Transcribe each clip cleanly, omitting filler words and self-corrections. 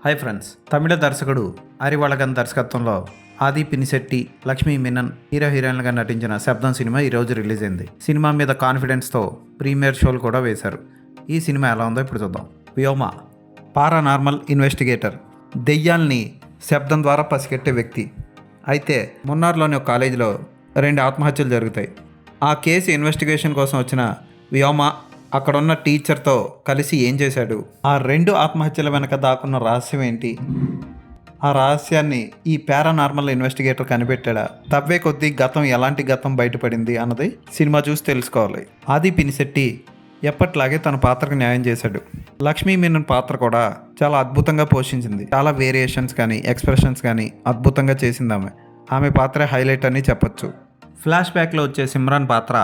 Hi friends, తమిళ దర్శకుడు అరివళగన్ దర్శకత్వంలో ఆది పినిశెట్టి, లక్ష్మీ మీనన్ హీరోయిన్లుగా నటించిన శబ్దం సినిమా ఈరోజు రిలీజ్ అయింది. సినిమా మీద కాన్ఫిడెన్స్తో ప్రీమియర్ షోలు కూడా వేశారు. ఈ సినిమా ఎలా ఉందో ఇప్పుడు చూద్దాం. వ్యోమ పారానార్మల్ ఇన్వెస్టిగేటర్, దెయ్యాల్ని శబ్దం ద్వారా పసిగట్టే వ్యక్తి. అయితే మున్నార్లోని ఒక కాలేజీలో 2 ఆత్మహత్యలు జరుగుతాయి. ఆ కేసు ఇన్వెస్టిగేషన్ కోసం వచ్చిన వ్యోమ అక్కడున్న టీచర్తో కలిసి ఏం చేశాడు, ఆ 2 ఆత్మహత్యల వెనక దాక్కున్న రహస్యం ఏంటి, ఆ రహస్యాన్ని ఈ పారానార్మల్ ఇన్వెస్టిగేటర్ కనిపెట్టాడా, తవ్వే కొద్దీ ఎలాంటి గతం బయటపడింది అన్నది సినిమా చూసి తెలుసుకోవాలి. ఆది పినిశెట్టి ఎప్పట్లాగే తన పాత్రకు న్యాయం చేశాడు. లక్ష్మీ మీనన్ పాత్ర కూడా చాలా అద్భుతంగా పోషించింది. చాలా వేరియేషన్స్ కానీ ఎక్స్ప్రెషన్స్ కానీ అద్భుతంగా చేసింది ఆమె పాత్ర హైలైట్ అని చెప్పొచ్చు. ఫ్లాష్ బ్యాక్లో వచ్చే సిమ్రాన్ పాత్ర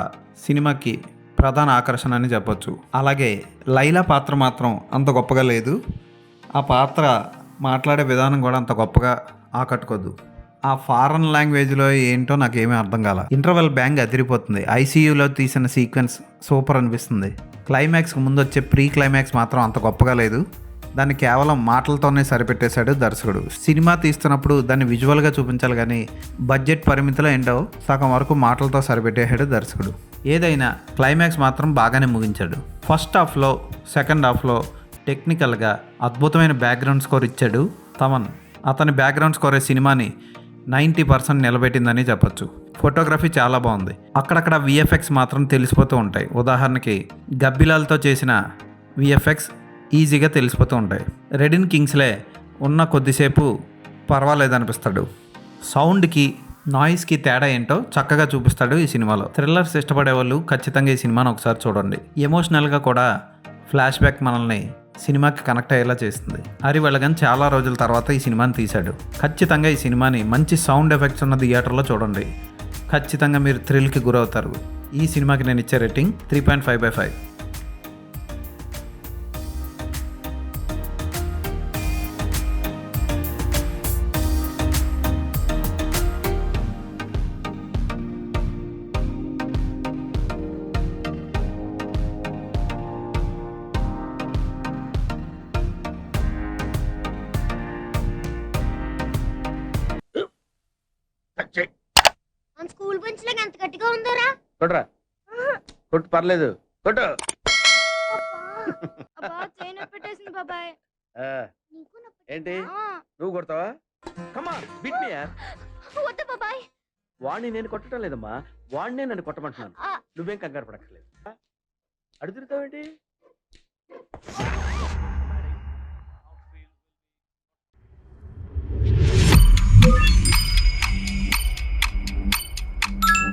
సినిమాకి ప్రధాన ఆకర్షణ అని చెప్పొచ్చు. అలాగే లైలా పాత్ర మాత్రం అంత గొప్పగా లేదు. ఆ పాత్ర మాట్లాడే విధానం కూడా అంత గొప్పగా ఆకట్టుకోదు. ఆ ఫారెన్ లాంగ్వేజ్లో ఏంటో నాకేమీ అర్థం కాల. ఇంటర్వెల్ బ్యాంగ్ అదిరిపోతుంది. ఐసీయూలో తీసిన సీక్వెన్స్ సూపర్ అనిపిస్తుంది. క్లైమాక్స్కి ముందు వచ్చే ప్రీ క్లైమాక్స్ మాత్రం అంత గొప్పగా లేదు. దాన్ని కేవలం మాటలతోనే సరిపెట్టేశాడు దర్శకుడు. సినిమా తీస్తున్నప్పుడు దాన్ని విజువల్గా చూపించాలి కానీ బడ్జెట్ పరిమితిలో ఏంటో సగం వరకు మాటలతో సరిపెట్టేశాడు దర్శకుడు. ఏదైనా క్లైమాక్స్ మాత్రం బాగానే ముగించాడు. ఫస్ట్ హాఫ్లో సెకండ్ హాఫ్లో టెక్నికల్గా అద్భుతమైన బ్యాక్గ్రౌండ్ స్కోర్ ఇచ్చాడు తమన్. అతని బ్యాక్గ్రౌండ్ స్కోరే సినిమాని 90% నిలబెట్టిందని చెప్పొచ్చు. ఫోటోగ్రఫీ చాలా బాగుంది. అక్కడక్కడ విఎఫ్ఎక్స్ మాత్రం తెలిసిపోతూ ఉంటాయి. ఉదాహరణకి గబ్బిలాలతో చేసిన విఎఫ్ఎక్స్ ఈజీగా తెలిసిపోతూ ఉంటాయి. రెడిన్ కింగ్స్లే ఉన్న కొద్దిసేపు పర్వాలేదనిపిస్తాడు. సౌండ్కి నాయిస్కి తేడా ఏంటో చక్కగా చూపిస్తాడు ఈ సినిమాలో. థ్రిల్లర్స్ ఇష్టపడే వాళ్ళు ఖచ్చితంగా ఈ సినిమాను ఒకసారి చూడండి. ఎమోషనల్గా కూడా ఫ్లాష్ బ్యాక్ మనల్ని సినిమాకి కనెక్ట్ అయ్యేలా చేస్తుంది. అరివళగన్ చాలా రోజుల తర్వాత ఈ సినిమాని తీశాడు. ఖచ్చితంగా ఈ సినిమాని మంచి సౌండ్ ఎఫెక్ట్స్ ఉన్న థియేటర్లో చూడండి. ఖచ్చితంగా మీరు థ్రిల్కి గురవుతారు. ఈ సినిమాకి నేను ఇచ్చే రేటింగ్ 3.5/5. మన స్కూల్ బెంచ్ లాగా ఎంత గట్టిగా ఉందోరా. కొట్రా, కొట్టు, పర్లేదు, కొట్టు. అబ్బా చైన్ పెట్టేసింది బాబాయ్. ఆ, నీకు నొప్పి. ఏంటి ఆ, నువ్వు కొడతావా? కమా బిట్ మీ యార్. వద్దు బాబాయ్. వాడిని నేను కొట్టడం లేదమ్మా, వాడినే నన్ను కొట్టమంటున్నాను. ఆ, నువ్వేం కంగారు పడక్కర్లేదు. అడుగుతావేంటి?